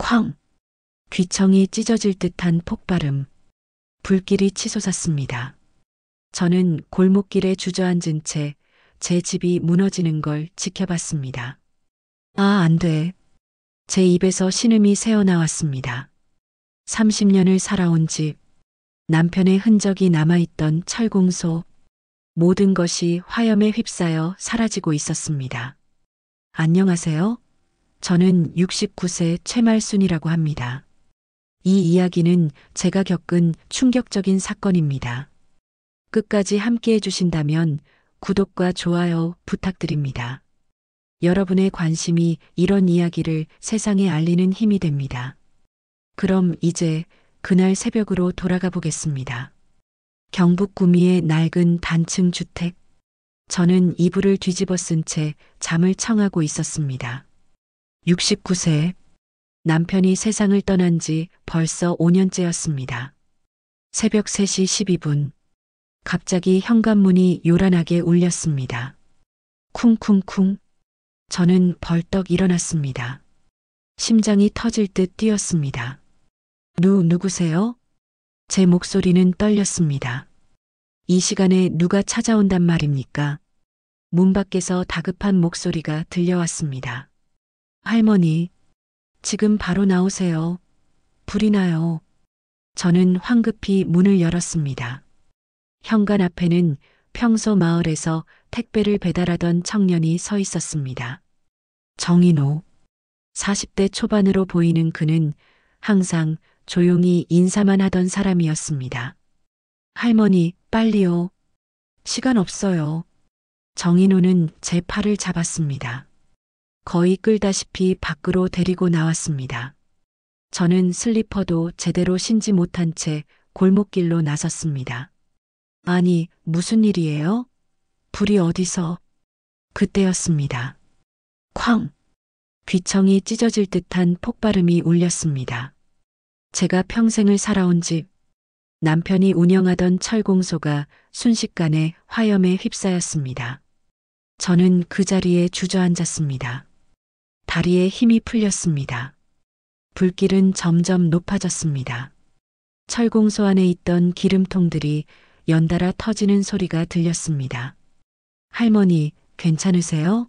쾅! 귀청이 찢어질 듯한 폭발음. 불길이 치솟았습니다. 저는 골목길에 주저앉은 채 제 집이 무너지는 걸 지켜봤습니다. 아, 안 돼. 제 입에서 신음이 새어나왔습니다. 30년을 살아온 집, 남편의 흔적이 남아있던 철공소, 모든 것이 화염에 휩싸여 사라지고 있었습니다. 안녕하세요. 저는 69세 최말순이라고 합니다. 이 이야기는 제가 겪은 충격적인 사건입니다. 끝까지 함께 해주신다면 구독과 좋아요 부탁드립니다. 여러분의 관심이 이런 이야기를 세상에 알리는 힘이 됩니다. 그럼 이제 그날 새벽으로 돌아가 보겠습니다. 경북 구미의 낡은 단층 주택. 저는 이불을 뒤집어 쓴 채 잠을 청하고 있었습니다. 69세. 남편이 세상을 떠난 지 벌써 5년째였습니다. 새벽 3시 12분. 갑자기 현관문이 요란하게 울렸습니다. 쿵쿵쿵. 저는 벌떡 일어났습니다. 심장이 터질 듯 뛰었습니다. 누구세요? 제 목소리는 떨렸습니다. 이 시간에 누가 찾아온단 말입니까? 문 밖에서 다급한 목소리가 들려왔습니다. 할머니, 지금 바로 나오세요. 불이 나요. 저는 황급히 문을 열었습니다. 현관 앞에는 평소 마을에서 택배를 배달하던 청년이 서 있었습니다. 정인호. 40대 초반으로 보이는 그는 항상 조용히 인사만 하던 사람이었습니다. 할머니, 빨리요. 시간 없어요. 정인호는 제 팔을 잡았습니다. 거의 끌다시피 밖으로 데리고 나왔습니다. 저는 슬리퍼도 제대로 신지 못한 채 골목길로 나섰습니다. 아니, 무슨 일이에요? 불이 어디서? 그때였습니다. 쾅! 귀청이 찢어질 듯한 폭발음이 울렸습니다. 제가 평생을 살아온 집, 남편이 운영하던 철공소가 순식간에 화염에 휩싸였습니다. 저는 그 자리에 주저앉았습니다. 다리에 힘이 풀렸습니다. 불길은 점점 높아졌습니다. 철공소 안에 있던 기름통들이 연달아 터지는 소리가 들렸습니다. 할머니, 괜찮으세요?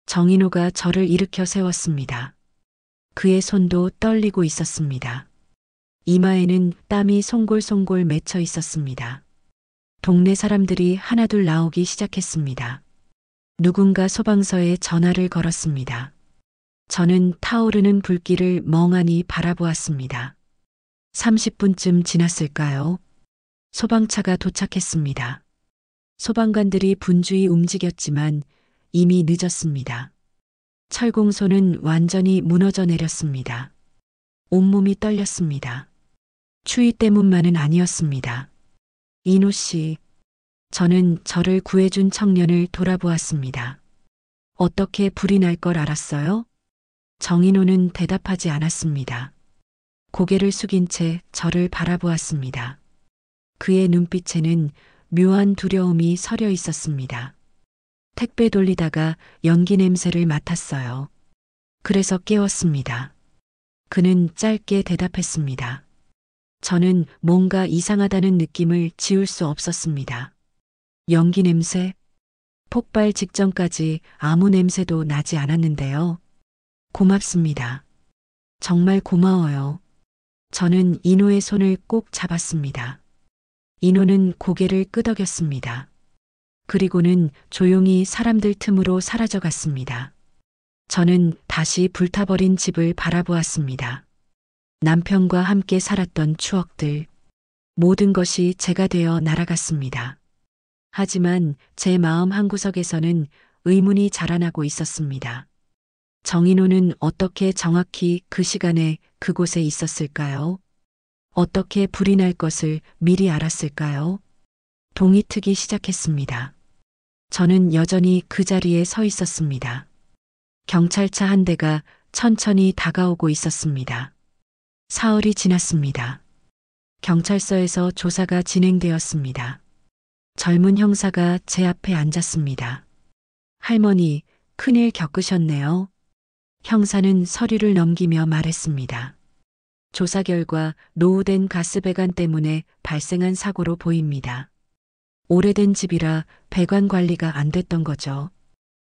정인호가 저를 일으켜 세웠습니다. 그의 손도 떨리고 있었습니다. 이마에는 땀이 송골송골 맺혀 있었습니다. 동네 사람들이 하나둘 나오기 시작했습니다. 누군가 소방서에 전화를 걸었습니다. 저는 타오르는 불길을 멍하니 바라보았습니다. 30분쯤 지났을까요? 소방차가 도착했습니다. 소방관들이 분주히 움직였지만 이미 늦었습니다. 철공소는 완전히 무너져 내렸습니다. 온몸이 떨렸습니다. 추위 때문만은 아니었습니다. 인호 씨, 저는 저를 구해준 청년을 돌아보았습니다. 어떻게 불이 날 걸 알았어요? 정인호는 대답하지 않았습니다. 고개를 숙인 채 저를 바라보았습니다. 그의 눈빛에는 묘한 두려움이 서려 있었습니다. 택배 돌리다가 연기 냄새를 맡았어요. 그래서 깨웠습니다. 그는 짧게 대답했습니다. 저는 뭔가 이상하다는 느낌을 지울 수 없었습니다. 연기 냄새? 폭발 직전까지 아무 냄새도 나지 않았는데요. 고맙습니다. 정말 고마워요. 저는 인호의 손을 꼭 잡았습니다. 인호는 고개를 끄덕였습니다. 그리고는 조용히 사람들 틈으로 사라져갔습니다. 저는 다시 불타버린 집을 바라보았습니다. 남편과 함께 살았던 추억들, 모든 것이 제가 되어 날아갔습니다. 하지만 제 마음 한구석에서는 의문이 자라나고 있었습니다. 정인호는 어떻게 정확히 그 시간에 그곳에 있었을까요? 어떻게 불이 날 것을 미리 알았을까요? 동이 트기 시작했습니다. 저는 여전히 그 자리에 서 있었습니다. 경찰차 한 대가 천천히 다가오고 있었습니다. 사흘이 지났습니다. 경찰서에서 조사가 진행되었습니다. 젊은 형사가 제 앞에 앉았습니다. 할머니, 큰일 겪으셨네요. 형사는 서류를 넘기며 말했습니다. 조사 결과 노후된 가스배관 때문에 발생한 사고로 보입니다. 오래된 집이라 배관 관리가 안 됐던 거죠.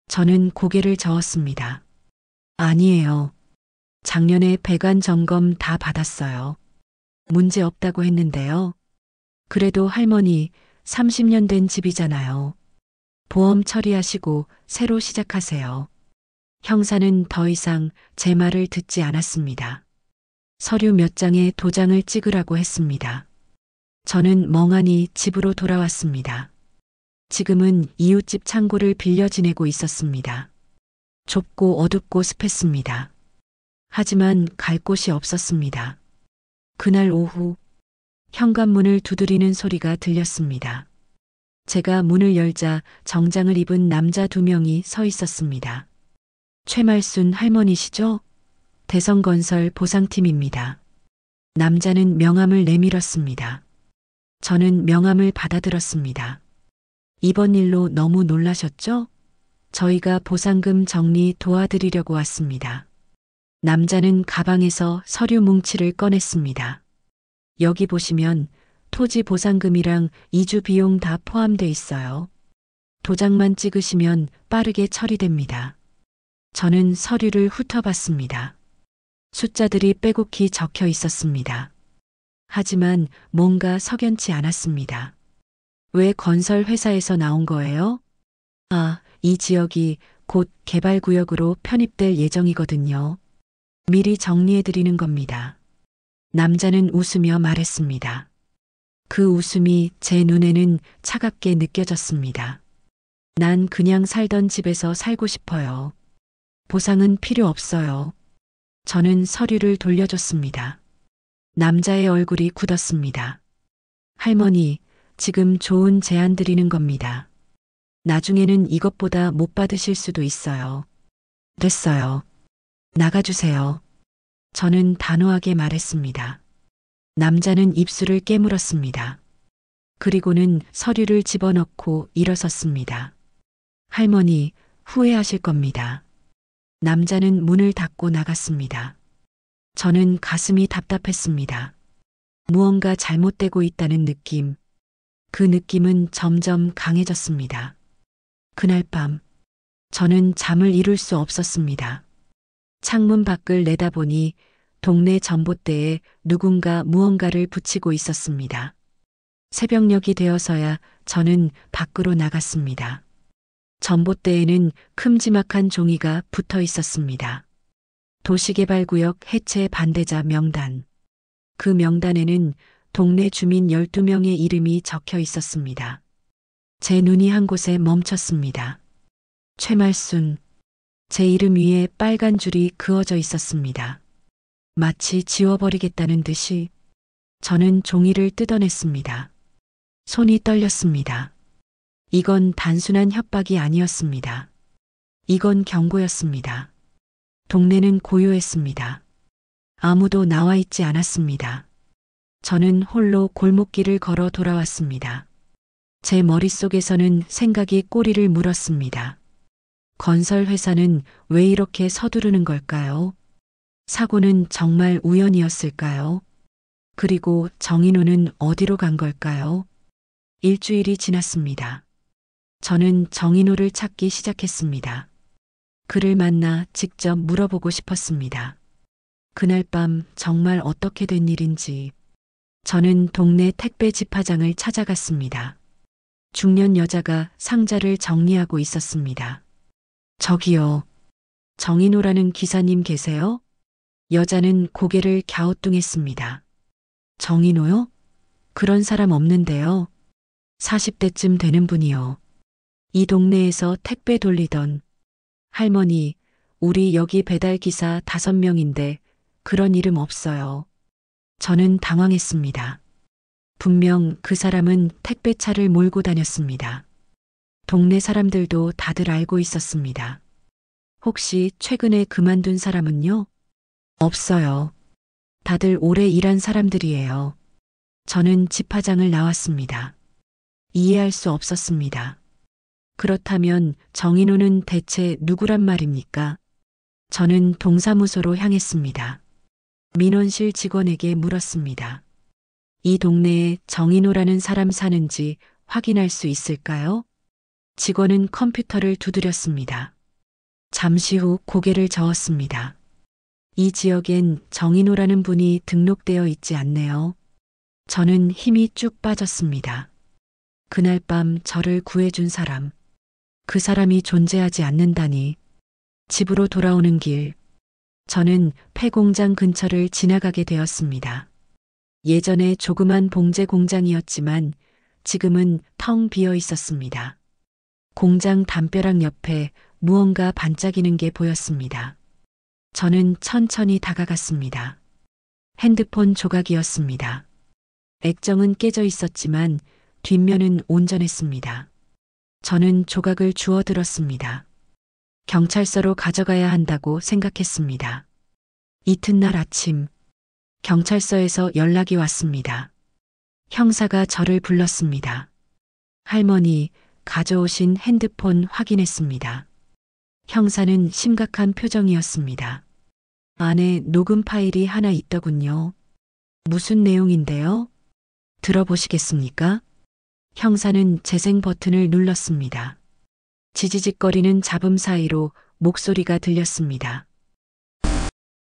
저는 고개를 저었습니다. 아니에요. 작년에 배관 점검 다 받았어요. 문제 없다고 했는데요. 그래도 할머니 30년 된 집이잖아요. 보험 처리하시고 새로 시작하세요. 형사는 더 이상 제 말을 듣지 않았습니다. 서류 몇 장에 도장을 찍으라고 했습니다. 저는 멍하니 집으로 돌아왔습니다. 지금은 이웃집 창고를 빌려 지내고 있었습니다. 좁고 어둡고 습했습니다. 하지만 갈 곳이 없었습니다. 그날 오후 현관문을 두드리는 소리가 들렸습니다. 제가 문을 열자 정장을 입은 남자 2명이 서 있었습니다. 최말순 할머니시죠? 대성건설 보상팀입니다. 남자는 명함을 내밀었습니다. 저는 명함을 받아들었습니다. 이번 일로 너무 놀라셨죠? 저희가 보상금 정리 도와드리려고 왔습니다. 남자는 가방에서 서류 뭉치를 꺼냈습니다. 여기 보시면 토지 보상금이랑 이주 비용 다 포함돼 있어요. 도장만 찍으시면 빠르게 처리됩니다. 저는 서류를 훑어봤습니다. 숫자들이 빼곡히 적혀 있었습니다. 하지만 뭔가 석연치 않았습니다. 왜 건설 회사에서 나온 거예요? 아, 이 지역이 곧 개발구역으로 편입될 예정이거든요. 미리 정리해드리는 겁니다. 남자는 웃으며 말했습니다. 그 웃음이 제 눈에는 차갑게 느껴졌습니다. 난 그냥 살던 집에서 살고 싶어요. 보상은 필요 없어요. 저는 서류를 돌려줬습니다. 남자의 얼굴이 굳었습니다. 할머니, 지금 좋은 제안 드리는 겁니다. 나중에는 이것보다 못 받으실 수도 있어요. 됐어요. 나가주세요. 저는 단호하게 말했습니다. 남자는 입술을 깨물었습니다. 그리고는 서류를 집어넣고 일어섰습니다. 할머니, 후회하실 겁니다. 남자는 문을 닫고 나갔습니다. 저는 가슴이 답답했습니다. 무언가 잘못되고 있다는 느낌. 그 느낌은 점점 강해졌습니다. 그날 밤, 저는 잠을 이룰 수 없었습니다. 창문 밖을 내다보니 동네 전봇대에 누군가 무언가를 붙이고 있었습니다. 새벽녘이 되어서야 저는 밖으로 나갔습니다. 전봇대에는 큼지막한 종이가 붙어 있었습니다. 도시개발구역 해체 반대자 명단. 그 명단에는 동네 주민 12명의 이름이 적혀 있었습니다. 제 눈이 한 곳에 멈췄습니다. 최말순. 제 이름 위에 빨간 줄이 그어져 있었습니다. 마치 지워버리겠다는 듯이 저는 종이를 뜯어냈습니다. 손이 떨렸습니다. 이건 단순한 협박이 아니었습니다. 이건 경고였습니다. 동네는 고요했습니다. 아무도 나와 있지 않았습니다. 저는 홀로 골목길을 걸어 돌아왔습니다. 제 머릿속에서는 생각이 꼬리를 물었습니다. 건설회사는 왜 이렇게 서두르는 걸까요? 사고는 정말 우연이었을까요? 그리고 정인호는 어디로 간 걸까요? 일주일이 지났습니다. 저는 정인호를 찾기 시작했습니다. 그를 만나 직접 물어보고 싶었습니다. 그날 밤 정말 어떻게 된 일인지. 저는 동네 택배 집화장을 찾아갔습니다. 중년 여자가 상자를 정리하고 있었습니다. 저기요. 정인호라는 기사님 계세요? 여자는 고개를 갸우뚱했습니다. 정인호요? 그런 사람 없는데요. 40대쯤 되는 분이요. 이 동네에서 택배 돌리던. 할머니, 우리 여기 배달기사 5명인데 그런 이름 없어요. 저는 당황했습니다. 분명 그 사람은 택배차를 몰고 다녔습니다. 동네 사람들도 다들 알고 있었습니다. 혹시 최근에 그만둔 사람은요? 없어요. 다들 오래 일한 사람들이에요. 저는 집화장을 나왔습니다. 이해할 수 없었습니다. 그렇다면 정인호는 대체 누구란 말입니까? 저는 동사무소로 향했습니다. 민원실 직원에게 물었습니다. 이 동네에 정인호라는 사람 사는지 확인할 수 있을까요? 직원은 컴퓨터를 두드렸습니다. 잠시 후 고개를 저었습니다. 이 지역엔 정인호라는 분이 등록되어 있지 않네요. 저는 힘이 쭉 빠졌습니다. 그날 밤 저를 구해준 사람, 그 사람이 존재하지 않는다니. 집으로 돌아오는 길, 저는 폐공장 근처를 지나가게 되었습니다. 예전에 조그만 봉제 공장이었지만 지금은 텅 비어 있었습니다. 공장 담벼락 옆에 무언가 반짝이는 게 보였습니다. 저는 천천히 다가갔습니다. 핸드폰 조각이었습니다. 액정은 깨져 있었지만 뒷면은 온전했습니다. 저는 조각을 주워 들었습니다. 경찰서로 가져가야 한다고 생각했습니다. 이튿날 아침, 경찰서에서 연락이 왔습니다. 형사가 저를 불렀습니다. 할머니, 가져오신 핸드폰 확인했습니다. 형사는 심각한 표정이었습니다. 안에 녹음 파일이 하나 있더군요. 무슨 내용인데요? 들어보시겠습니까? 형사는 재생 버튼을 눌렀습니다. 지지직거리는 잡음 사이로 목소리가 들렸습니다.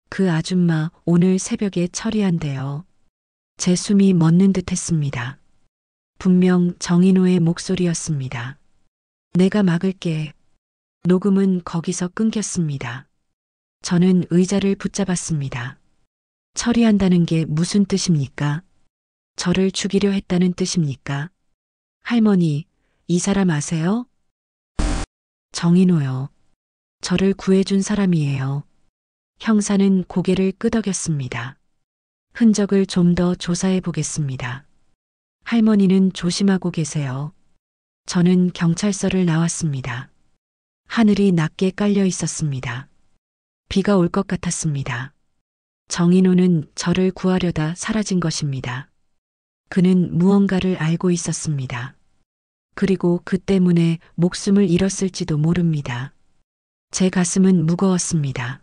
그 아줌마 오늘 새벽에 처리한대요. 제 숨이 멎는 듯 했습니다. 분명 정인호의 목소리였습니다. 내가 막을게. 녹음은 거기서 끊겼습니다. 저는 의자를 붙잡았습니다. 처리한다는 게 무슨 뜻입니까? 저를 죽이려 했다는 뜻입니까? 할머니, 이 사람 아세요? 정인호요. 저를 구해준 사람이에요. 형사는 고개를 끄덕였습니다. 흔적을 좀 더 조사해 보겠습니다. 할머니는 조심하고 계세요. 저는 경찰서를 나왔습니다. 하늘이 낮게 깔려 있었습니다. 비가 올 것 같았습니다. 정인호는 저를 구하려다 사라진 것입니다. 그는 무언가를 알고 있었습니다. 그리고 그 때문에 목숨을 잃었을지도 모릅니다. 제 가슴은 무거웠습니다.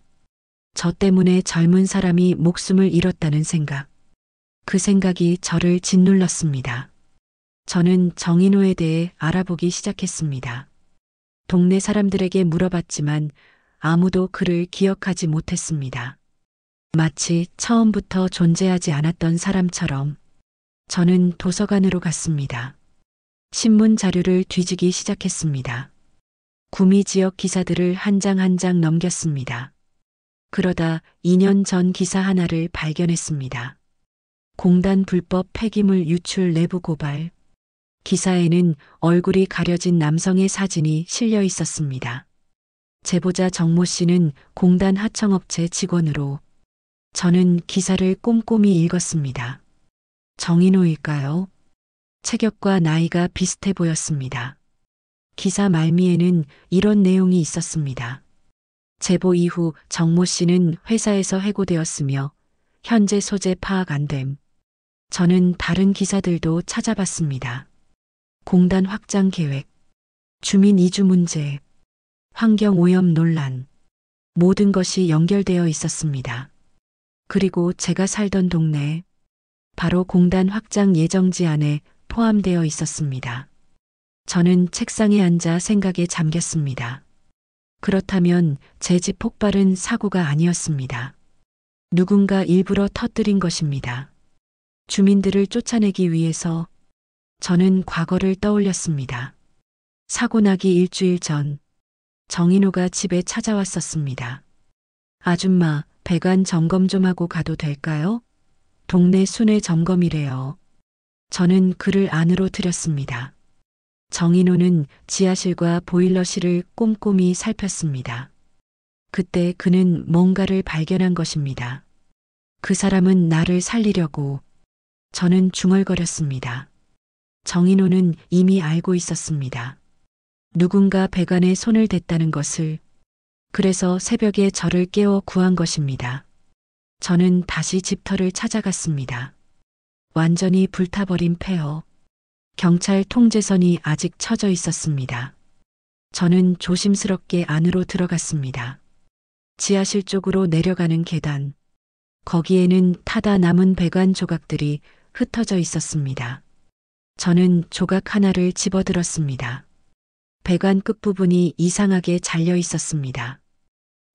저 때문에 젊은 사람이 목숨을 잃었다는 생각. 그 생각이 저를 짓눌렀습니다. 저는 정인호에 대해 알아보기 시작했습니다. 동네 사람들에게 물어봤지만 아무도 그를 기억하지 못했습니다. 마치 처음부터 존재하지 않았던 사람처럼. 저는 도서관으로 갔습니다. 신문 자료를 뒤지기 시작했습니다. 구미 지역 기사들을 한 장 한 장 넘겼습니다. 그러다 2년 전 기사 하나를 발견했습니다. 공단 불법 폐기물 유출 내부 고발. 기사에는 얼굴이 가려진 남성의 사진이 실려 있었습니다. 제보자 정모 씨는 공단 하청업체 직원으로. 저는 기사를 꼼꼼히 읽었습니다. 정인호일까요? 체격과 나이가 비슷해 보였습니다. 기사 말미에는 이런 내용이 있었습니다. 제보 이후 정모 씨는 회사에서 해고되었으며 현재 소재 파악 안 됨. 저는 다른 기사들도 찾아봤습니다. 공단 확장 계획, 주민 이주 문제, 환경 오염 논란, 모든 것이 연결되어 있었습니다. 그리고 제가 살던 동네, 바로 공단 확장 예정지 안에 포함되어 있었습니다. 저는 책상에 앉아 생각에 잠겼습니다. 그렇다면 제 집 폭발은 사고가 아니었습니다. 누군가 일부러 터뜨린 것입니다. 주민들을 쫓아내기 위해서. 저는 과거를 떠올렸습니다. 사고 나기 일주일 전, 정인호가 집에 찾아왔었습니다. 아줌마, 배관 점검 좀 하고 가도 될까요? 동네 순회 점검이래요. 저는 그를 안으로 들였습니다. 정인호는 지하실과 보일러실을 꼼꼼히 살폈습니다. 그때 그는 뭔가를 발견한 것입니다. 그 사람은 나를 살리려고. 저는 중얼거렸습니다. 정인호는 이미 알고 있었습니다. 누군가 배관에 손을 댔다는 것을. 그래서 새벽에 저를 깨워 구한 것입니다. 저는 다시 집터를 찾아갔습니다. 완전히 불타버린 폐허. 경찰 통제선이 아직 쳐져 있었습니다. 저는 조심스럽게 안으로 들어갔습니다. 지하실 쪽으로 내려가는 계단. 거기에는 타다 남은 배관 조각들이 흩어져 있었습니다. 저는 조각 하나를 집어들었습니다. 배관 끝부분이 이상하게 잘려 있었습니다.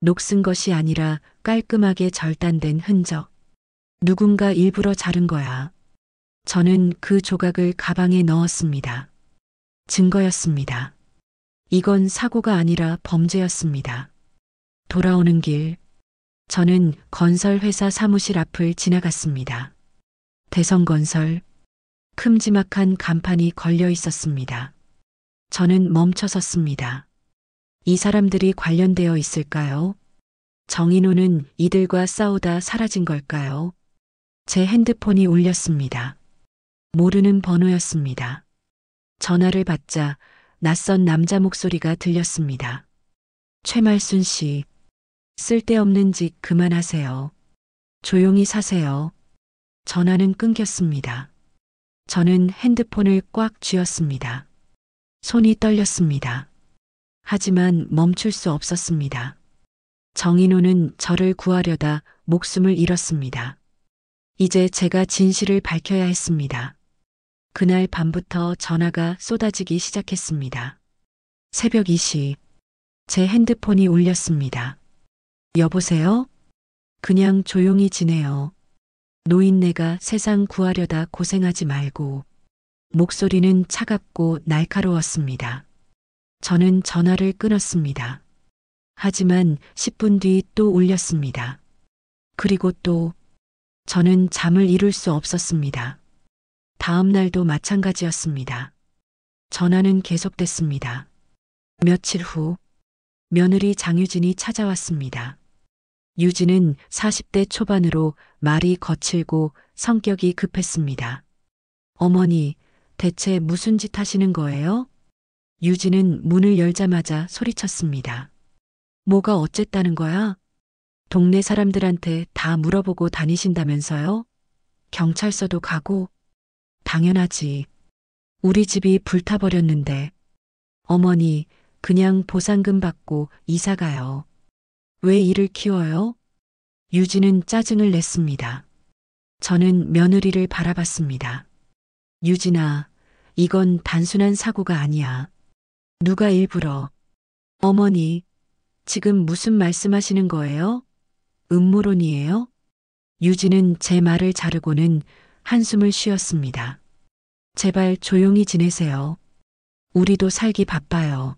녹슨 것이 아니라 깔끔하게 절단된 흔적. 누군가 일부러 자른 거야. 저는 그 조각을 가방에 넣었습니다. 증거였습니다. 이건 사고가 아니라 범죄였습니다. 돌아오는 길, 저는 건설회사 사무실 앞을 지나갔습니다. 대성건설, 큼지막한 간판이 걸려 있었습니다. 저는 멈춰 섰습니다. 이 사람들이 관련되어 있을까요? 정인호는 이들과 싸우다 사라진 걸까요? 제 핸드폰이 울렸습니다. 모르는 번호였습니다. 전화를 받자 낯선 남자 목소리가 들렸습니다. 최말순 씨, 쓸데없는 짓 그만하세요. 조용히 사세요. 전화는 끊겼습니다. 저는 핸드폰을 꽉 쥐었습니다. 손이 떨렸습니다. 하지만 멈출 수 없었습니다. 정인호는 저를 구하려다 목숨을 잃었습니다. 이제 제가 진실을 밝혀야 했습니다. 그날 밤부터 전화가 쏟아지기 시작했습니다. 새벽 2시, 제 핸드폰이 울렸습니다. 여보세요? 그냥 조용히 지내요. 노인네가 세상 구하려다 고생하지 말고. 목소리는 차갑고 날카로웠습니다. 저는 전화를 끊었습니다. 하지만 10분 뒤 또 울렸습니다. 그리고 또 저는 잠을 이룰 수 없었습니다. 다음 날도 마찬가지였습니다. 전화는 계속됐습니다. 며칠 후 며느리 장유진이 찾아왔습니다. 유진은 40대 초반으로 말이 거칠고 성격이 급했습니다. 어머니, 대체 무슨 짓 하시는 거예요? 유진은 문을 열자마자 소리쳤습니다. 뭐가 어쨌다는 거야? 동네 사람들한테 다 물어보고 다니신다면서요? 경찰서도 가고? 당연하지. 우리 집이 불타버렸는데. 어머니, 그냥 보상금 받고 이사 가요. 왜 이를 키워요? 유진은 짜증을 냈습니다. 저는 며느리를 바라봤습니다. 유진아, 이건 단순한 사고가 아니야. 누가 일부러. 어머니, 지금 무슨 말씀하시는 거예요? 음모론이에요? 유진은 제 말을 자르고는 한숨을 쉬었습니다. 제발 조용히 지내세요. 우리도 살기 바빠요.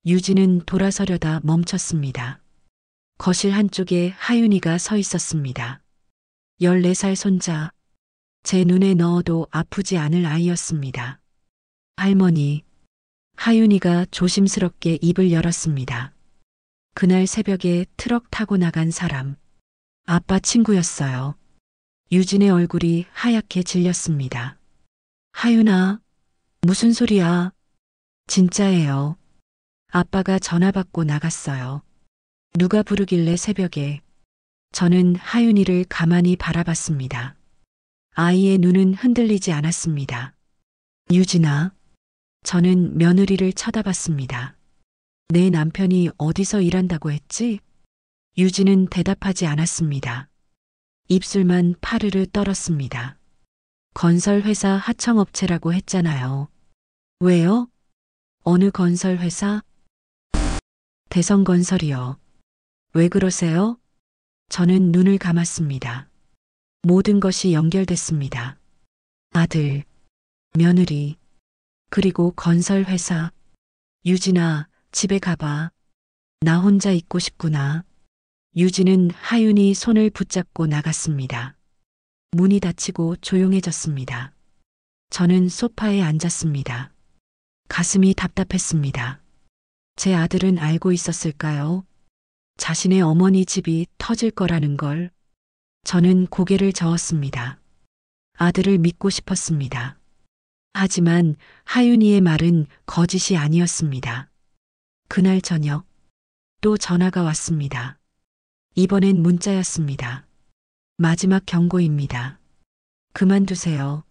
유진은 돌아서려다 멈췄습니다. 거실 한쪽에 하윤이가 서 있었습니다. 14살 손자. 제 눈에 넣어도 아프지 않을 아이였습니다. 할머니. 하윤이가 조심스럽게 입을 열었습니다. 그날 새벽에 트럭 타고 나간 사람. 아빠 친구였어요. 유진의 얼굴이 하얗게 질렸습니다. 하윤아, 무슨 소리야? 진짜예요. 아빠가 전화 받고 나갔어요. 누가 부르길래 새벽에. 저는 하윤이를 가만히 바라봤습니다. 아이의 눈은 흔들리지 않았습니다. 유진아. 저는 며느리를 쳐다봤습니다. 내 남편이 어디서 일한다고 했지? 유진은 대답하지 않았습니다. 입술만 파르르 떨었습니다. 건설회사 하청업체라고 했잖아요. 왜요? 어느 건설회사? 대성건설이요. 왜 그러세요? 저는 눈을 감았습니다. 모든 것이 연결됐습니다. 아들, 며느리, 그리고 건설회사. 유진아, 집에 가봐. 나 혼자 있고 싶구나. 유진은 하윤이 손을 붙잡고 나갔습니다. 문이 닫히고 조용해졌습니다. 저는 소파에 앉았습니다. 가슴이 답답했습니다. 제 아들은 알고 있었을까요? 자신의 어머니 집이 터질 거라는 걸. 저는 고개를 저었습니다. 아들을 믿고 싶었습니다. 하지만 하윤이의 말은 거짓이 아니었습니다. 그날 저녁 또 전화가 왔습니다. 이번엔 문자였습니다. 마지막 경고입니다. 그만두세요.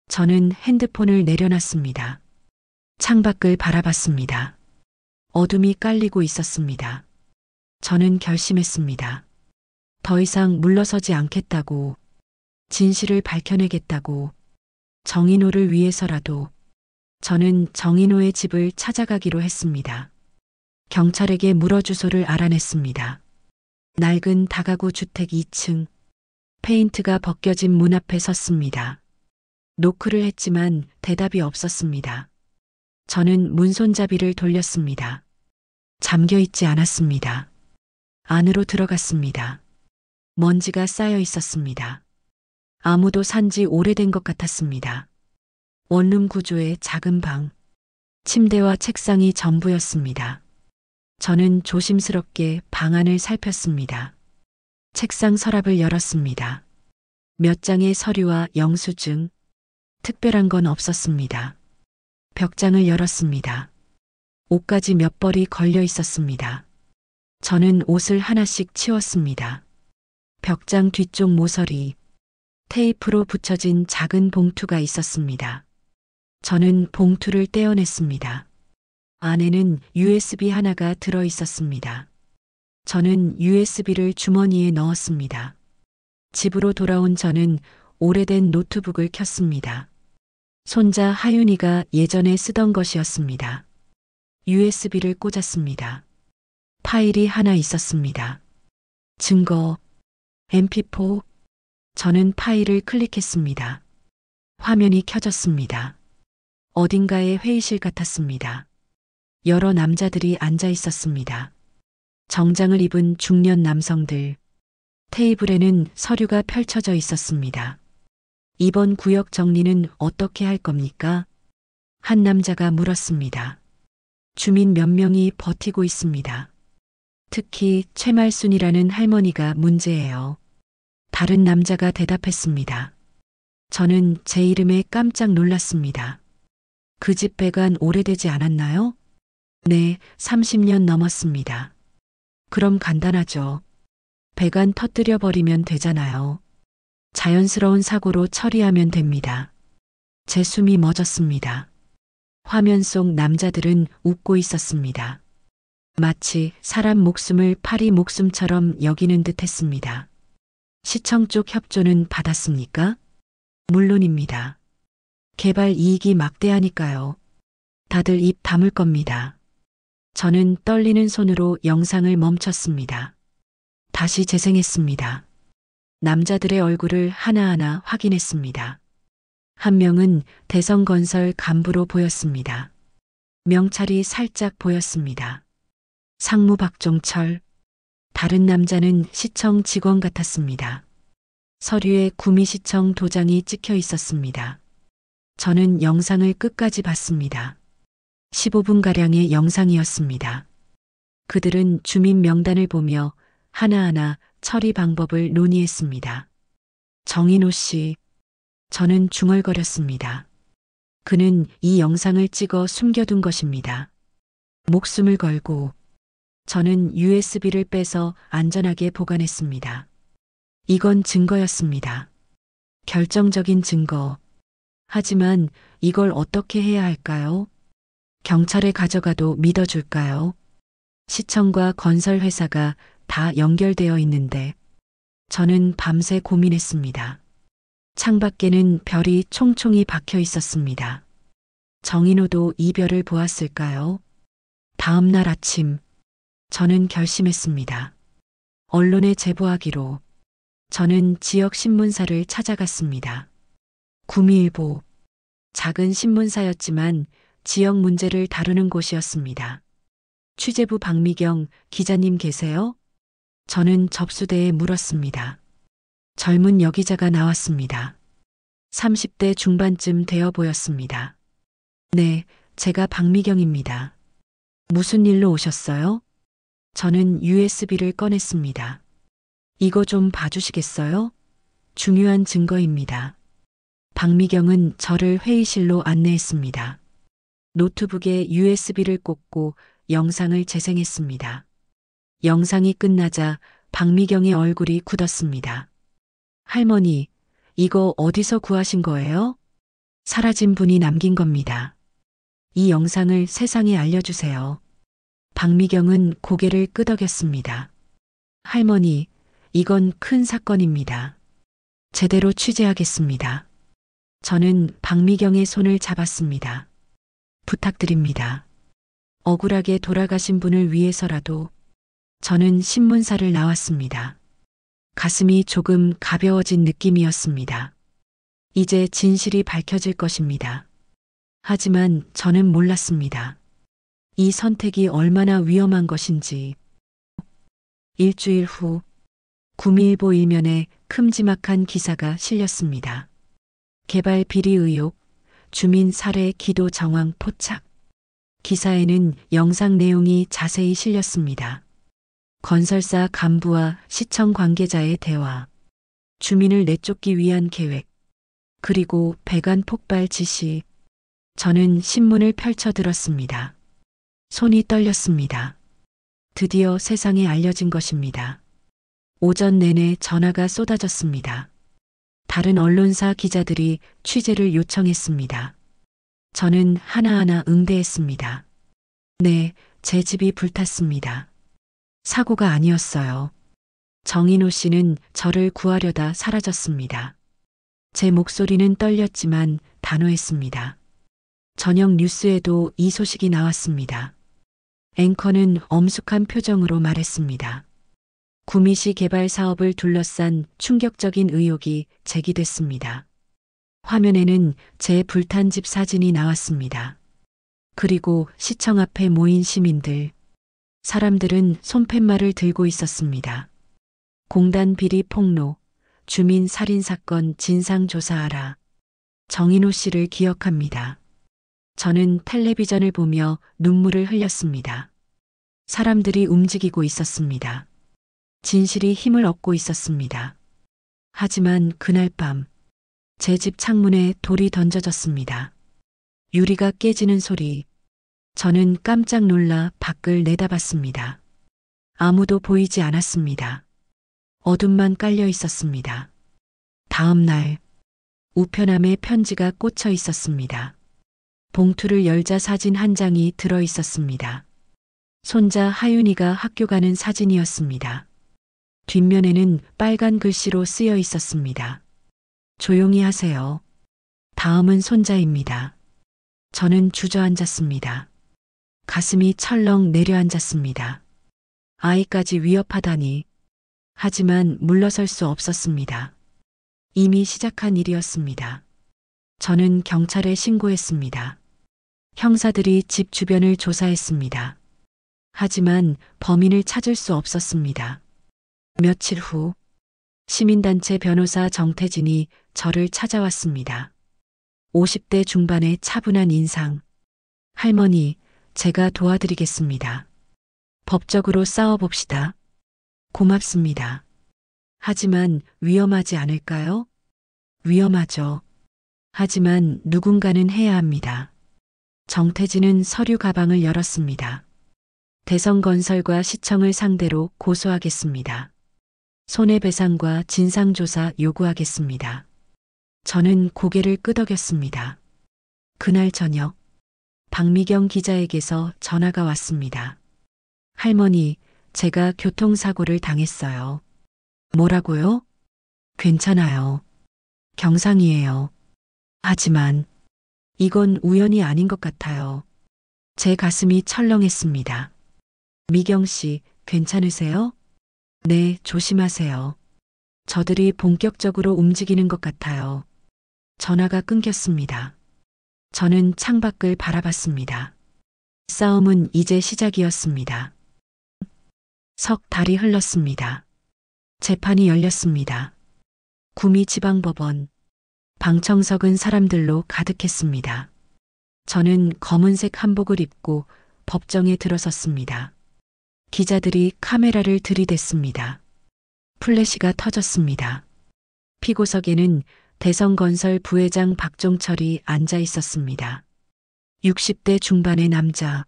저는 핸드폰을 내려놨습니다. 창밖을 바라봤습니다. 어둠이 깔리고 있었습니다. 저는 결심했습니다. 더 이상 물러서지 않겠다고, 진실을 밝혀내겠다고, 정인호를 위해서라도 저는 정인호의 집을 찾아가기로 했습니다. 경찰에게 물어 주소를 알아냈습니다. 낡은 다가구 주택 2층, 페인트가 벗겨진 문 앞에 섰습니다. 노크를 했지만 대답이 없었습니다. 저는 문손잡이를 돌렸습니다. 잠겨 있지 않았습니다. 안으로 들어갔습니다. 먼지가 쌓여 있었습니다. 아무도 산지 오래된 것 같았습니다. 원룸 구조의 작은 방, 침대와 책상이 전부였습니다. 저는 조심스럽게 방 안을 살폈습니다. 책상 서랍을 열었습니다. 몇 장의 서류와 영수증, 특별한 건 없었습니다. 벽장을 열었습니다. 옷가지 몇 벌이 걸려 있었습니다. 저는 옷을 하나씩 치웠습니다. 벽장 뒤쪽 모서리, 테이프로 붙여진 작은 봉투가 있었습니다. 저는 봉투를 떼어냈습니다. 안에는 USB 하나가 들어 있었습니다. 저는 USB를 주머니에 넣었습니다. 집으로 돌아온 저는 오래된 노트북을 켰습니다. 손자 하윤이가 예전에 쓰던 것이었습니다. USB를 꽂았습니다. 파일이 하나 있었습니다. 증거, MP4. 저는 파일을 클릭했습니다. 화면이 켜졌습니다. 어딘가의 회의실 같았습니다. 여러 남자들이 앉아 있었습니다. 정장을 입은 중년 남성들. 테이블에는 서류가 펼쳐져 있었습니다. 이번 구역 정리는 어떻게 할 겁니까? 한 남자가 물었습니다. 주민 몇 명이 버티고 있습니다. 특히 최말순이라는 할머니가 문제예요. 다른 남자가 대답했습니다. 저는 제 이름에 깜짝 놀랐습니다. 그 집 배관 오래되지 않았나요? 네, 30년 넘었습니다. 그럼 간단하죠. 배관 터뜨려 버리면 되잖아요. 자연스러운 사고로 처리하면 됩니다. 제 숨이 멎었습니다. 화면 속 남자들은 웃고 있었습니다. 마치 사람 목숨을 파리 목숨처럼 여기는 듯 했습니다. 시청 쪽 협조는 받았습니까? 물론입니다. 개발 이익이 막대하니까요. 다들 입 다물 겁니다. 저는 떨리는 손으로 영상을 멈췄습니다. 다시 재생했습니다. 남자들의 얼굴을 하나하나 확인했습니다. 한 명은 대성건설 간부로 보였습니다. 명찰이 살짝 보였습니다. 상무 박종철. 다른 남자는 시청 직원 같았습니다. 서류에 구미시청 도장이 찍혀 있었습니다. 저는 영상을 끝까지 봤습니다. 15분가량의 영상이었습니다. 그들은 주민 명단을 보며 하나하나 처리 방법을 논의했습니다. 정인호 씨. 저는 중얼거렸습니다. 그는 이 영상을 찍어 숨겨둔 것입니다. 목숨을 걸고 저는 USB를 빼서 안전하게 보관했습니다. 이건 증거였습니다. 결정적인 증거. 하지만 이걸 어떻게 해야 할까요? 경찰에 가져가도 믿어줄까요? 시청과 건설회사가 다 연결되어 있는데 저는 밤새 고민했습니다. 창밖에는 별이 총총히 박혀 있었습니다. 정인호도 이별을 보았을까요? 다음 날 아침 저는 결심했습니다. 언론에 제보하기로. 저는 지역 신문사를 찾아갔습니다. 구미일보. 작은 신문사였지만 지역 문제를 다루는 곳이었습니다. 취재부 박미경 기자님 계세요? 저는 접수대에 물었습니다. 젊은 여기자가 나왔습니다. 30대 중반쯤 되어 보였습니다. 네, 제가 박미경입니다. 무슨 일로 오셨어요? 저는 USB를 꺼냈습니다. 이거 좀 봐주시겠어요? 중요한 증거입니다. 박미경은 저를 회의실로 안내했습니다. 노트북에 USB를 꽂고 영상을 재생했습니다. 영상이 끝나자 박미경의 얼굴이 굳었습니다. 할머니, 이거 어디서 구하신 거예요? 사라진 분이 남긴 겁니다. 이 영상을 세상에 알려주세요. 박미경은 고개를 끄덕였습니다. 할머니, 이건 큰 사건입니다. 제대로 취재하겠습니다. 저는 박미경의 손을 잡았습니다. 부탁드립니다. 억울하게 돌아가신 분을 위해서라도 저는 신문사를 나왔습니다. 가슴이 조금 가벼워진 느낌이었습니다. 이제 진실이 밝혀질 것입니다. 하지만 저는 몰랐습니다. 이 선택이 얼마나 위험한 것인지. 일주일 후 구미일보 일면에 큼지막한 기사가 실렸습니다. 개발 비리 의혹, 주민 살해 기도 정황 포착. 기사에는 영상 내용이 자세히 실렸습니다. 건설사 간부와 시청 관계자의 대화, 주민을 내쫓기 위한 계획, 그리고 배관 폭발 지시. 저는 신문을 펼쳐 들었습니다. 손이 떨렸습니다. 드디어 세상에 알려진 것입니다. 오전 내내 전화가 쏟아졌습니다. 다른 언론사 기자들이 취재를 요청했습니다. 저는 하나하나 응대했습니다. 네, 제 집이 불탔습니다. 사고가 아니었어요. 정인호 씨는 저를 구하려다 사라졌습니다. 제 목소리는 떨렸지만 단호했습니다. 저녁 뉴스에도 이 소식이 나왔습니다. 앵커는 엄숙한 표정으로 말했습니다. 구미시 개발 사업을 둘러싼 충격적인 의혹이 제기됐습니다. 화면에는 제 불탄 집 사진이 나왔습니다. 그리고 시청 앞에 모인 시민들. 사람들은 손팻말을 들고 있었습니다. 공단 비리 폭로, 주민 살인 사건 진상 조사하라. 정인호 씨를 기억합니다. 저는 텔레비전을 보며 눈물을 흘렸습니다. 사람들이 움직이고 있었습니다. 진실이 힘을 얻고 있었습니다. 하지만 그날 밤, 제 집 창문에 돌이 던져졌습니다. 유리가 깨지는 소리. 저는 깜짝 놀라 밖을 내다봤습니다. 아무도 보이지 않았습니다. 어둠만 깔려 있었습니다. 다음 날, 우편함에 편지가 꽂혀 있었습니다. 봉투를 열자 사진 한 장이 들어 있었습니다. 손자 하윤이가 학교 가는 사진이었습니다. 뒷면에는 빨간 글씨로 쓰여 있었습니다. 조용히 하세요. 다음은 손자입니다. 저는 주저앉았습니다. 가슴이 철렁 내려앉았습니다. 아이까지 위협하다니. 하지만 물러설 수 없었습니다. 이미 시작한 일이었습니다. 저는 경찰에 신고했습니다. 형사들이 집 주변을 조사했습니다. 하지만 범인을 찾을 수 없었습니다. 며칠 후 시민단체 변호사 정태진이 저를 찾아왔습니다. 50대 중반의 차분한 인상. 할머니, 제가 도와드리겠습니다. 법적으로 싸워봅시다. 고맙습니다. 하지만 위험하지 않을까요? 위험하죠. 하지만 누군가는 해야 합니다. 정태진은 서류 가방을 열었습니다. 대성건설과 시청을 상대로 고소하겠습니다. 손해배상과 진상조사 요구하겠습니다. 저는 고개를 끄덕였습니다. 그날 저녁, 박미경 기자에게서 전화가 왔습니다. 할머니, 제가 교통사고를 당했어요. 뭐라고요? 괜찮아요. 경상이에요. 하지만 이건 우연이 아닌 것 같아요. 제 가슴이 철렁했습니다. 미경 씨, 괜찮으세요? 네, 조심하세요. 저들이 본격적으로 움직이는 것 같아요. 전화가 끊겼습니다. 저는 창밖을 바라봤습니다. 싸움은 이제 시작이었습니다. 석 달이 흘렀습니다. 재판이 열렸습니다. 구미지방법원. 방청석은 사람들로 가득했습니다. 저는 검은색 한복을 입고 법정에 들어섰습니다. 기자들이 카메라를 들이댔습니다. 플래시가 터졌습니다. 피고석에는 대성건설 부회장 박종철이 앉아 있었습니다. 60대 중반의 남자,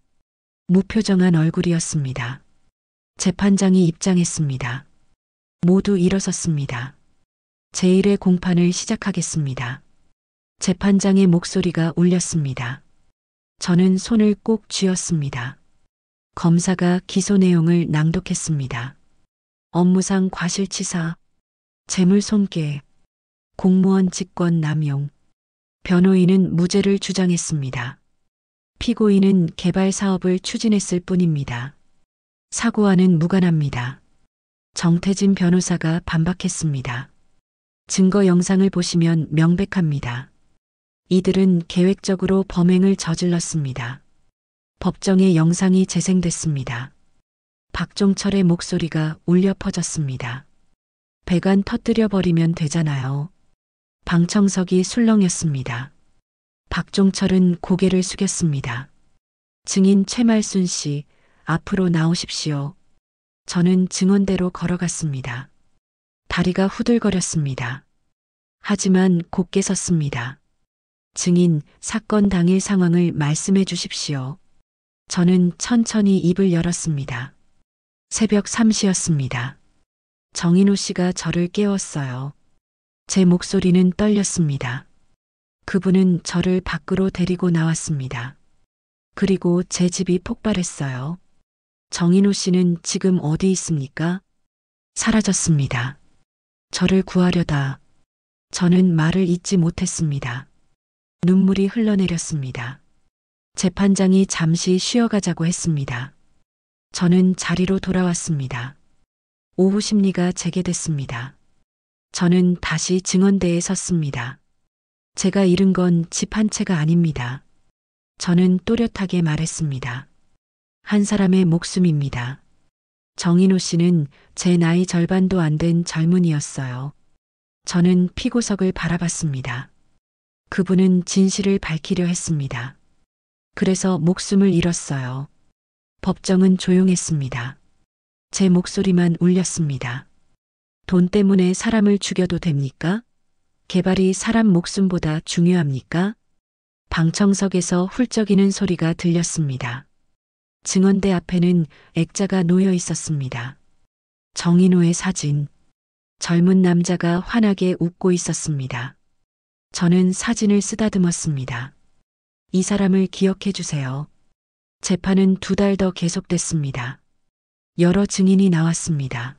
무표정한 얼굴이었습니다. 재판장이 입장했습니다. 모두 일어섰습니다. 제1회 공판을 시작하겠습니다. 재판장의 목소리가 울렸습니다. 저는 손을 꼭 쥐었습니다. 검사가 기소 내용을 낭독했습니다. 업무상 과실치사, 재물손괴, 공무원 직권 남용. 변호인은 무죄를 주장했습니다. 피고인은 개발 사업을 추진했을 뿐입니다. 사고와는 무관합니다. 정태진 변호사가 반박했습니다. 증거 영상을 보시면 명백합니다. 이들은 계획적으로 범행을 저질렀습니다. 법정에 영상이 재생됐습니다. 박종철의 목소리가 울려 퍼졌습니다. 배관 터뜨려 버리면 되잖아요. 방청석이 술렁였습니다. 박종철은 고개를 숙였습니다. 증인 최말순 씨, 앞으로 나오십시오. 저는 증언대로 걸어갔습니다. 다리가 후들거렸습니다. 하지만 곧게 섰습니다. 증인, 사건 당일 상황을 말씀해 주십시오. 저는 천천히 입을 열었습니다. 새벽 3시였습니다. 정인호 씨가 저를 깨웠어요. 제 목소리는 떨렸습니다. 그분은 저를 밖으로 데리고 나왔습니다. 그리고 제 집이 폭발했어요. 정인호 씨는 지금 어디 있습니까? 사라졌습니다. 저를 구하려다 저는 말을 잇지 못했습니다. 눈물이 흘러내렸습니다. 재판장이 잠시 쉬어가자고 했습니다. 저는 자리로 돌아왔습니다. 오후 심리가 재개됐습니다. 저는 다시 증언대에 섰습니다. 제가 잃은 건 집 한 채가 아닙니다. 저는 또렷하게 말했습니다. 한 사람의 목숨입니다. 정인호 씨는 제 나이 절반도 안 된 젊은이였어요. 저는 피고석을 바라봤습니다. 그분은 진실을 밝히려 했습니다. 그래서 목숨을 잃었어요. 법정은 조용했습니다. 제 목소리만 울렸습니다. 돈 때문에 사람을 죽여도 됩니까? 개발이 사람 목숨보다 중요합니까? 방청석에서 훌쩍이는 소리가 들렸습니다. 증언대 앞에는 액자가 놓여 있었습니다. 정인호의 사진. 젊은 남자가 환하게 웃고 있었습니다. 저는 사진을 쓰다듬었습니다. 이 사람을 기억해 주세요. 재판은 2달 더 계속됐습니다. 여러 증인이 나왔습니다.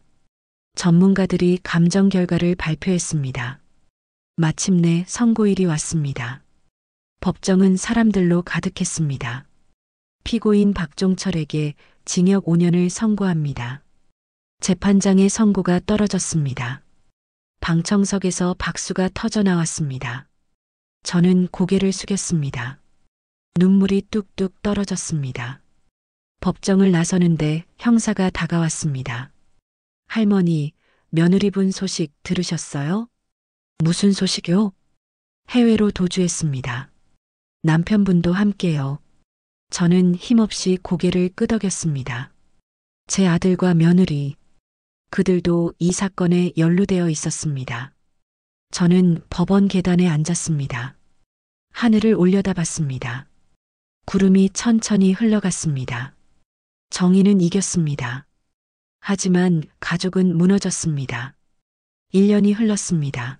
전문가들이 감정 결과를 발표했습니다. 마침내 선고일이 왔습니다. 법정은 사람들로 가득했습니다. 피고인 박종철에게 징역 5년을 선고합니다. 재판장의 선고가 떨어졌습니다. 방청석에서 박수가 터져 나왔습니다. 저는 고개를 숙였습니다. 눈물이 뚝뚝 떨어졌습니다. 법정을 나서는데 형사가 다가왔습니다. 할머니, 며느리분 소식 들으셨어요? 무슨 소식요? 해외로 도주했습니다. 남편분도 함께요. 저는 힘없이 고개를 끄덕였습니다. 제 아들과 며느리, 그들도 이 사건에 연루되어 있었습니다. 저는 법원 계단에 앉았습니다. 하늘을 올려다봤습니다. 구름이 천천히 흘러갔습니다. 정의는 이겼습니다. 하지만 가족은 무너졌습니다. 1년이 흘렀습니다.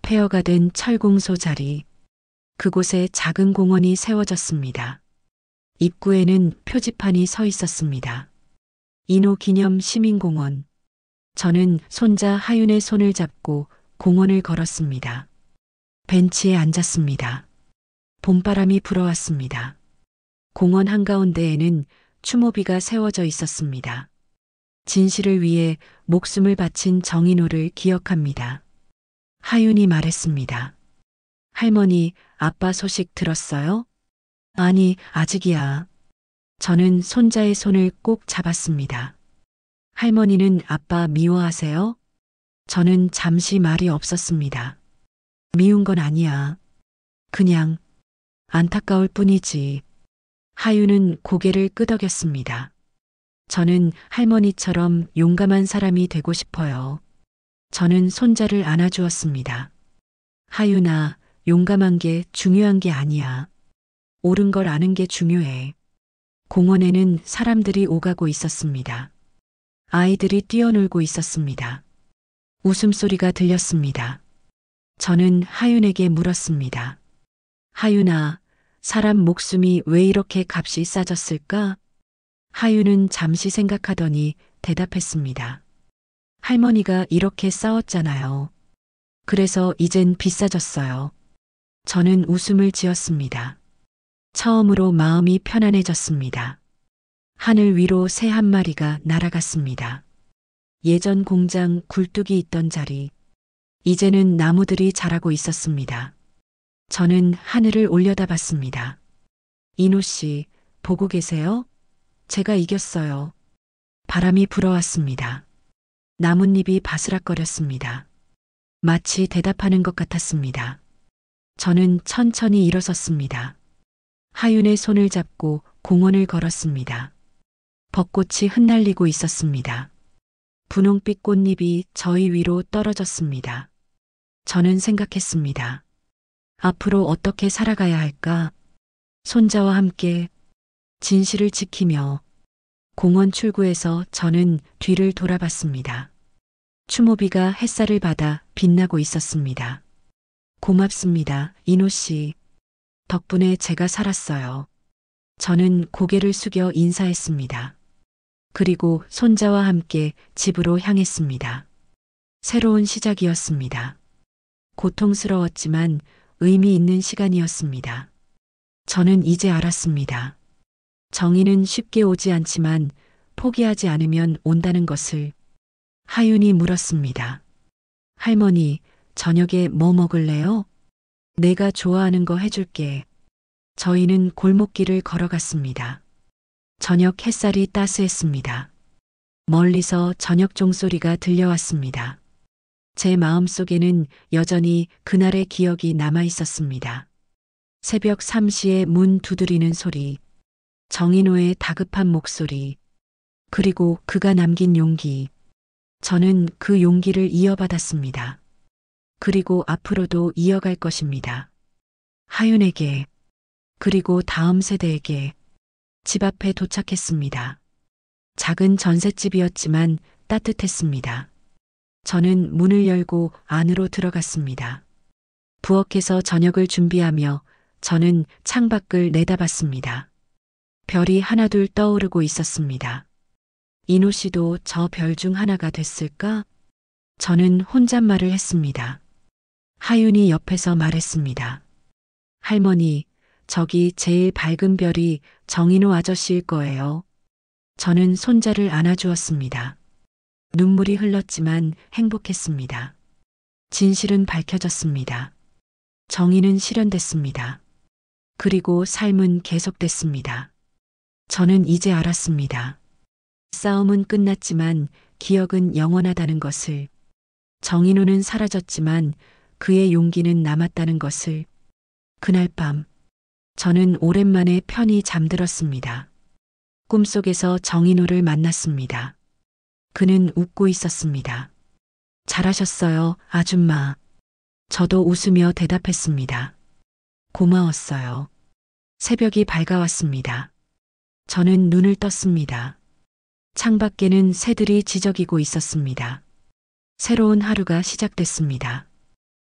폐허가 된 철공소 자리, 그곳에 작은 공원이 세워졌습니다. 입구에는 표지판이 서 있었습니다. 인호 기념 시민공원. 저는 손자 하윤의 손을 잡고 공원을 걸었습니다. 벤치에 앉았습니다. 봄바람이 불어왔습니다. 공원 한가운데에는 추모비가 세워져 있었습니다. 진실을 위해 목숨을 바친 정인호를 기억합니다. 하윤이 말했습니다. 할머니, 아빠 소식 들었어요? 아니, 아직이야. 저는 손자의 손을 꼭 잡았습니다. 할머니는 아빠 미워하세요? 저는 잠시 말이 없었습니다. 미운 건 아니야. 그냥 안타까울 뿐이지. 하윤은 고개를 끄덕였습니다. 저는 할머니처럼 용감한 사람이 되고 싶어요. 저는 손자를 안아주었습니다. 하윤아, 용감한 게 중요한 게 아니야. 옳은 걸 아는 게 중요해. 공원에는 사람들이 오가고 있었습니다. 아이들이 뛰어놀고 있었습니다. 웃음소리가 들렸습니다. 저는 하윤에게 물었습니다. 하윤아, 사람 목숨이 왜 이렇게 값이 싸졌을까? 하윤은 잠시 생각하더니 대답했습니다. 할머니가 이렇게 싸웠잖아요. 그래서 이젠 비싸졌어요. 저는 웃음을 지었습니다. 처음으로 마음이 편안해졌습니다. 하늘 위로 새 한 마리가 날아갔습니다. 예전 공장 굴뚝이 있던 자리, 이제는 나무들이 자라고 있었습니다. 저는 하늘을 올려다봤습니다. 인호 씨, 보고 계세요? 제가 이겼어요. 바람이 불어왔습니다. 나뭇잎이 바스락거렸습니다. 마치 대답하는 것 같았습니다. 저는 천천히 일어섰습니다. 하윤의 손을 잡고 공원을 걸었습니다. 벚꽃이 흩날리고 있었습니다. 분홍빛 꽃잎이 저희 위로 떨어졌습니다. 저는 생각했습니다. 앞으로 어떻게 살아가야 할까? 손자와 함께 진실을 지키며. 공원 출구에서 저는 뒤를 돌아봤습니다. 추모비가 햇살을 받아 빛나고 있었습니다. 고맙습니다, 인호 씨. 덕분에 제가 살았어요. 저는 고개를 숙여 인사했습니다. 그리고 손자와 함께 집으로 향했습니다. 새로운 시작이었습니다. 고통스러웠지만 의미 있는 시간이었습니다. 저는 이제 알았습니다. 정의는 쉽게 오지 않지만 포기하지 않으면 온다는 것을. 하윤이 물었습니다. 할머니, 저녁에 뭐 먹을래요? 내가 좋아하는 거 해줄게. 저희는 골목길을 걸어갔습니다. 저녁 햇살이 따스했습니다. 멀리서 저녁 종소리가 들려왔습니다. 제 마음속에는 여전히 그날의 기억이 남아 있었습니다. 새벽 3시에 문 두드리는 소리, 정인호의 다급한 목소리, 그리고 그가 남긴 용기. 저는 그 용기를 이어받았습니다. 그리고 앞으로도 이어갈 것입니다. 하윤에게, 그리고 다음 세대에게. 집 앞에 도착했습니다. 작은 전셋집이었지만 따뜻했습니다. 저는 문을 열고 안으로 들어갔습니다. 부엌에서 저녁을 준비하며 저는 창밖을 내다봤습니다. 별이 하나둘 떠오르고 있었습니다. 인호 씨도 저 별 중 하나가 됐을까? 저는 혼잣말을 했습니다. 하윤이 옆에서 말했습니다. 할머니, 저기 제일 밝은 별이 정인호 아저씨일 거예요. 저는 손자를 안아주었습니다. 눈물이 흘렀지만 행복했습니다. 진실은 밝혀졌습니다. 정의는 실현됐습니다. 그리고 삶은 계속됐습니다. 저는 이제 알았습니다. 싸움은 끝났지만 기억은 영원하다는 것을. 정인호는 사라졌지만 그의 용기는 남았다는 것을. 그날 밤, 저는 오랜만에 편히 잠들었습니다. 꿈속에서 정인호를 만났습니다. 그는 웃고 있었습니다. 잘하셨어요, 아줌마. 저도 웃으며 대답했습니다. 고마웠어요. 새벽이 밝아왔습니다. 저는 눈을 떴습니다. 창밖에는 새들이 지저귀고 있었습니다. 새로운 하루가 시작됐습니다.